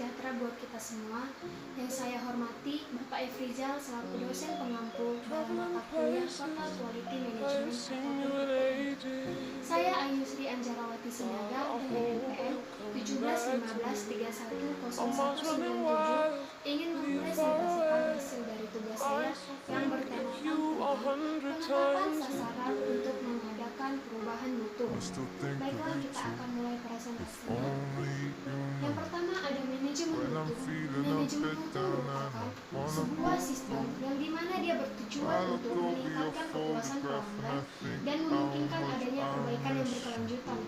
sejahtera buat kita semua. Yang saya hormati Bapak Efrizal selaku dosen pengampu dalam mata kuliah Total Quality Management atau TQM. Saya Ayu Sri Anjarawati Sinaga dengan NPM 1715310197 ingin mempresentasikan hasil dari tugas saya yang bertemakan penetapan sasaran untuk mengadakan perubahan mutu. Baiklah, kita akan mulai presentasinya. Yang pertama ada manajemen mutu. Manajemen mutu merupakan sebuah sistem yang dimana dia bertujuan untuk meningkatkan kepuasan pelanggan dan memungkinkan adanya perbaikan yang berkelanjutan.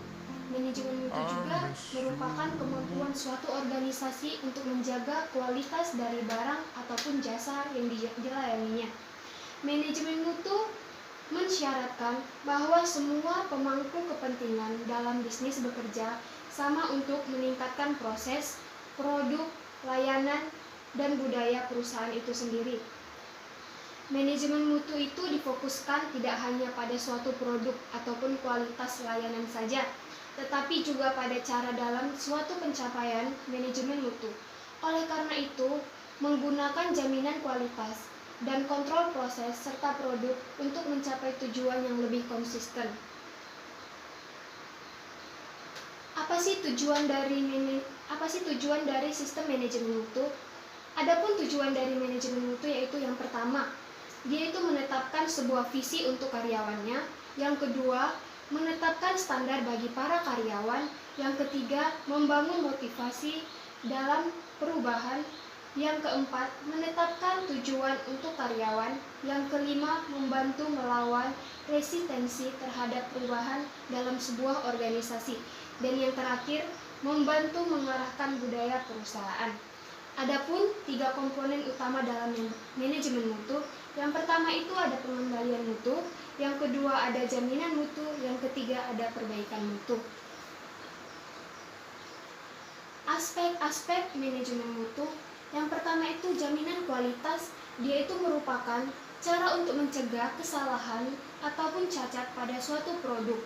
Manajemen mutu juga merupakan kemampuan suatu organisasi untuk menjaga kualitas dari barang ataupun jasa yang dilayaninya. Manajemen mutu mensyaratkan bahwa semua pemangku kepentingan dalam bisnis bekerja sama untuk meningkatkan proses, produk, layanan, dan budaya perusahaan itu sendiri. Manajemen mutu itu difokuskan tidak hanya pada suatu produk ataupun kualitas layanan saja, tetapi juga pada cara dalam suatu pencapaian manajemen mutu. Oleh karena itu, menggunakan jaminan kualitas dan kontrol proses serta produk untuk mencapai tujuan yang lebih konsisten. Apa sih tujuan dari sistem manajemen mutu? Adapun tujuan dari manajemen mutu yaitu yang pertama, dia itu menetapkan sebuah visi untuk karyawannya. Yang kedua, menetapkan standar bagi para karyawan. Yang ketiga, membangun motivasi dalam perubahan. Yang keempat, menetapkan tujuan untuk karyawan. Yang kelima, membantu melawan resistensi terhadap perubahan dalam sebuah organisasi. Dan yang terakhir, membantu mengarahkan budaya perusahaan. Adapun 3 komponen utama dalam manajemen mutu. Yang pertama itu ada pengendalian mutu, yang kedua ada jaminan mutu, yang ketiga ada perbaikan mutu. Aspek-aspek manajemen mutu. Yang pertama itu jaminan kualitas. Dia itu merupakan cara untuk mencegah kesalahan ataupun cacat pada suatu produk.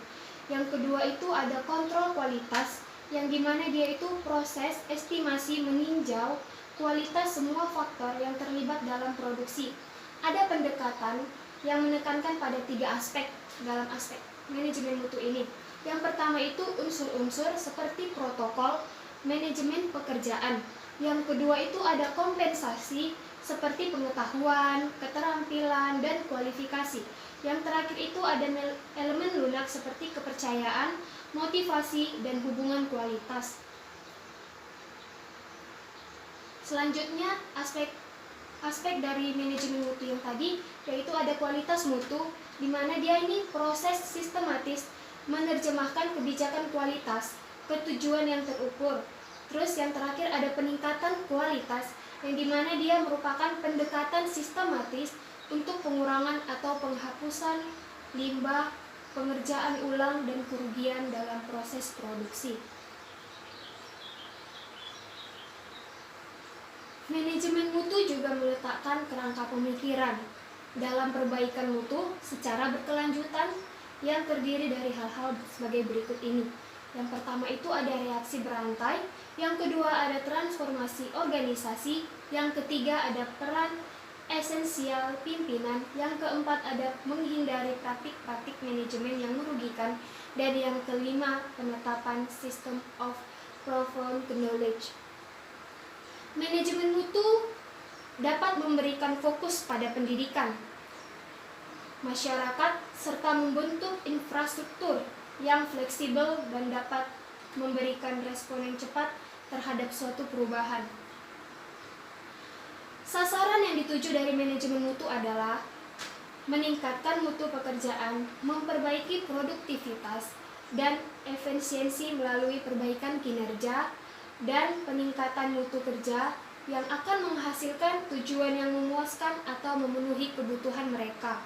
Yang kedua itu ada kontrol kualitas, yang dimana dia itu proses estimasi meninjau kualitas semua faktor yang terlibat dalam produksi. Ada pendekatan yang menekankan pada 3 aspek dalam aspek manajemen mutu ini. Yang pertama itu unsur-unsur seperti protokol manajemen pekerjaan. Yang kedua itu ada kompensasi seperti pengetahuan, keterampilan, dan kualifikasi. Yang terakhir itu ada elemen lunak seperti kepercayaan, motivasi, dan hubungan kualitas. Selanjutnya aspek dari manajemen mutu yang tadi yaitu ada kualitas mutu, di mana dia ini proses sistematis menerjemahkan kebijakan kualitas ke tujuan yang terukur. Terus yang terakhir ada peningkatan kualitas, yang dimana dia merupakan pendekatan sistematis untuk pengurangan atau penghapusan limbah, pengerjaan ulang, dan kerugian dalam proses produksi. Manajemen mutu juga meletakkan kerangka pemikiran dalam perbaikan mutu secara berkelanjutan yang terdiri dari hal-hal sebagai berikut ini. Yang pertama itu ada reaksi berantai, yang kedua ada transformasi organisasi, yang ketiga ada peran esensial pimpinan, yang keempat ada menghindari praktik-praktik manajemen yang merugikan, dan yang kelima penetapan system of profound knowledge. Manajemen mutu dapat memberikan fokus pada pendidikan masyarakat serta membentuk infrastruktur yang fleksibel dan dapat memberikan respon yang cepat terhadap suatu perubahan. Sasaran yang dituju dari manajemen mutu adalah meningkatkan mutu pekerjaan, memperbaiki produktivitas dan efisiensi melalui perbaikan kinerja, dan peningkatan mutu kerja yang akan menghasilkan tujuan yang memuaskan atau memenuhi kebutuhan mereka.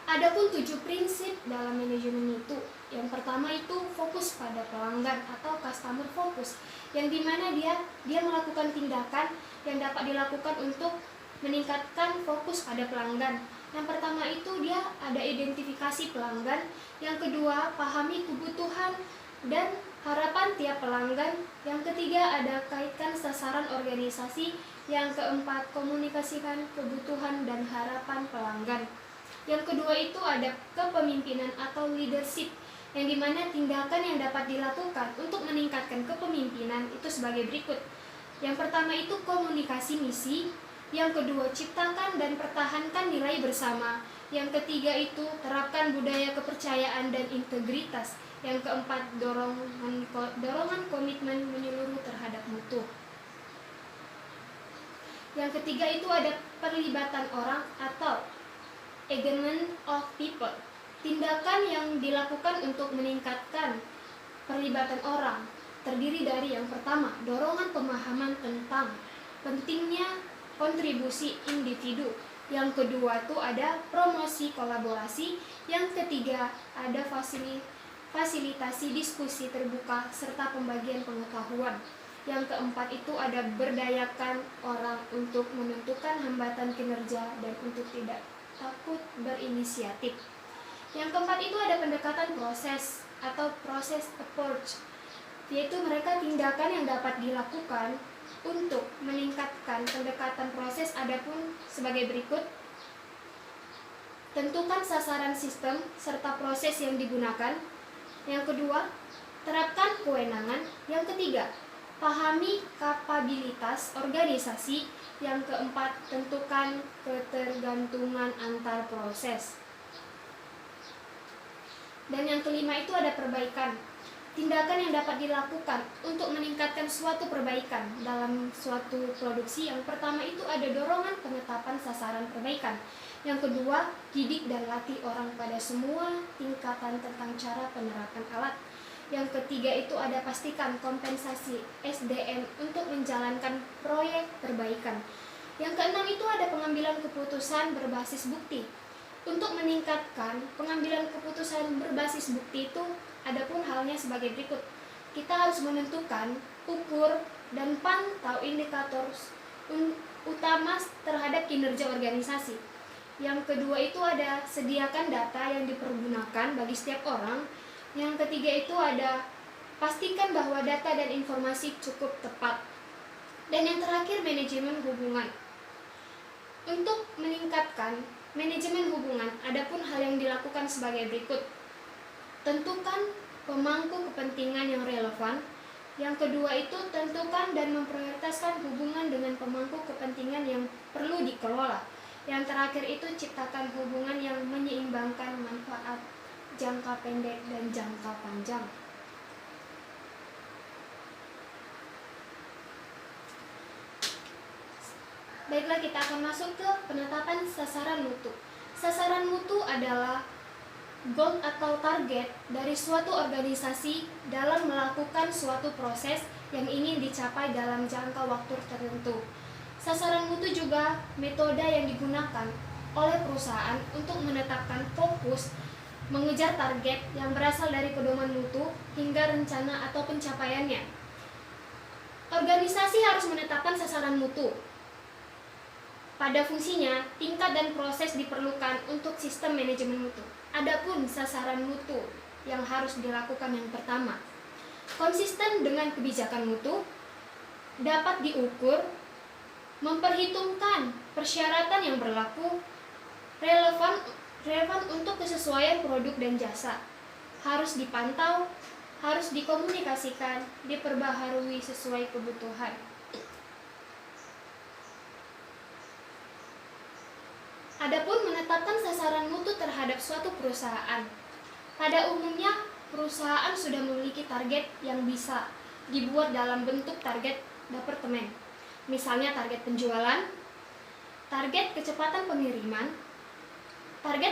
Adapun 7 prinsip dalam manajemen mutu. Yang pertama itu fokus pada pelanggan atau customer focus, yang dimana dia melakukan tindakan yang dapat dilakukan untuk meningkatkan fokus pada pelanggan. Yang pertama itu dia ada identifikasi pelanggan, yang kedua pahami kebutuhan dan harapan tiap pelanggan. Yang ketiga ada kaitkan sasaran organisasi. Yang keempat, komunikasikan kebutuhan dan harapan pelanggan. Yang kedua itu ada kepemimpinan atau leadership, yang dimana tindakan yang dapat dilakukan untuk meningkatkan kepemimpinan itu sebagai berikut. Yang pertama itu komunikasi misi. Yang kedua, ciptakan dan pertahankan nilai bersama. Yang ketiga itu terapkan budaya kepercayaan dan integritas. Yang keempat, dorongan komitmen menyeluruh terhadap mutu. Yang ketiga itu ada perlibatan orang atau engagement of people. Tindakan yang dilakukan untuk meningkatkan perlibatan orang terdiri dari yang pertama, dorongan pemahaman tentang pentingnya kontribusi individu. Yang kedua itu ada promosi kolaborasi. Yang ketiga ada fasilitasi diskusi terbuka serta pembagian pengetahuan. Yang keempat itu ada berdayakan orang untuk menentukan hambatan kinerja dan untuk tidak takut berinisiatif. Yang keempat itu ada pendekatan proses atau proses approach, yaitu mereka tindakan yang dapat dilakukan untuk meningkatkan pendekatan proses. Adapun sebagai berikut: tentukan sasaran sistem serta proses yang digunakan. Yang kedua, terapkan kewenangan. Yang ketiga, pahami kapabilitas organisasi. Yang keempat, tentukan ketergantungan antar proses. Dan yang kelima itu ada perbaikan. Tindakan yang dapat dilakukan untuk meningkatkan suatu perbaikan dalam suatu produksi. Yang pertama itu ada dorongan penetapan sasaran perbaikan. Yang kedua, didik dan latih orang pada semua tingkatan tentang cara penerapan alat. Yang ketiga itu ada pastikan kompensasi SDM untuk menjalankan proyek perbaikan. Yang keenam itu ada pengambilan keputusan berbasis bukti. Untuk meningkatkan pengambilan keputusan berbasis bukti itu adapun halnya sebagai berikut. Kita harus menentukan, ukur, dan pantau indikator utama terhadap kinerja organisasi. Yang kedua itu ada sediakan data yang dipergunakan bagi setiap orang. Yang ketiga itu ada pastikan bahwa data dan informasi cukup tepat. Dan yang terakhir, manajemen hubungan. Untuk meningkatkan manajemen hubungan, adapun hal yang dilakukan sebagai berikut. Tentukan pemangku kepentingan yang relevan. Yang kedua itu tentukan dan memprioritaskan hubungan dengan pemangku kepentingan yang perlu dikelola. Yang terakhir itu ciptakan hubungan yang menyeimbangkan manfaat jangka pendek dan jangka panjang. Baiklah, kita akan masuk ke penetapan sasaran mutu. Sasaran mutu adalah goal atau target dari suatu organisasi dalam melakukan suatu proses yang ingin dicapai dalam jangka waktu tertentu. Sasaran mutu juga metode yang digunakan oleh perusahaan untuk menetapkan fokus, mengejar target yang berasal dari pedoman mutu hingga rencana atau pencapaiannya. Organisasi harus menetapkan sasaran mutu. Pada fungsinya, tingkat dan proses diperlukan untuk sistem manajemen mutu. Adapun sasaran mutu yang harus dilakukan yang pertama, konsisten dengan kebijakan mutu, dapat diukur, memperhitungkan persyaratan yang berlaku, relevan untuk kesesuaian produk dan jasa, harus dipantau, harus dikomunikasikan, diperbaharui sesuai kebutuhan. Adapun menetapkan sasaran mutu terhadap suatu perusahaan. Pada umumnya, perusahaan sudah memiliki target yang bisa dibuat dalam bentuk target departemen. Misalnya target penjualan, target kecepatan pengiriman, target